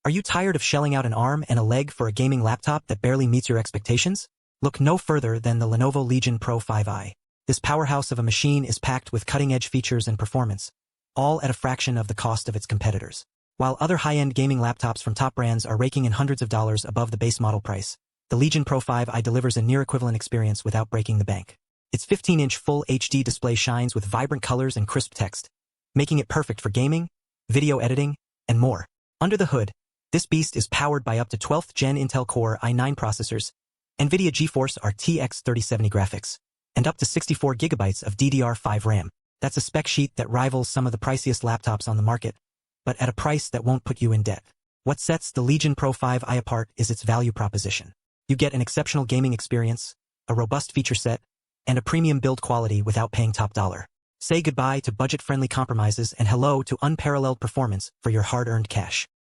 Are you tired of shelling out an arm and a leg for a gaming laptop that barely meets your expectations? Look no further than the Lenovo Legion Pro 5i. This powerhouse of a machine is packed with cutting-edge features and performance, all at a fraction of the cost of its competitors. While other high-end gaming laptops from top brands are raking in hundreds of dollars above the base model price, the Legion Pro 5i delivers a near-equivalent experience without breaking the bank. Its 15-inch Full HD display shines with vibrant colors and crisp text, making it perfect for gaming, video editing, and more. Under the hood, this beast is powered by up to 12th Gen Intel Core i9 processors, NVIDIA GeForce RTX 3070 graphics, and up to 64 GB of DDR5 RAM. That's a spec sheet that rivals some of the priciest laptops on the market, but at a price that won't put you in debt. What sets the Legion Pro 5i apart is its value proposition. You get an exceptional gaming experience, a robust feature set, and a premium build quality without paying top dollar. Say goodbye to budget-friendly compromises and hello to unparalleled performance for your hard-earned cash.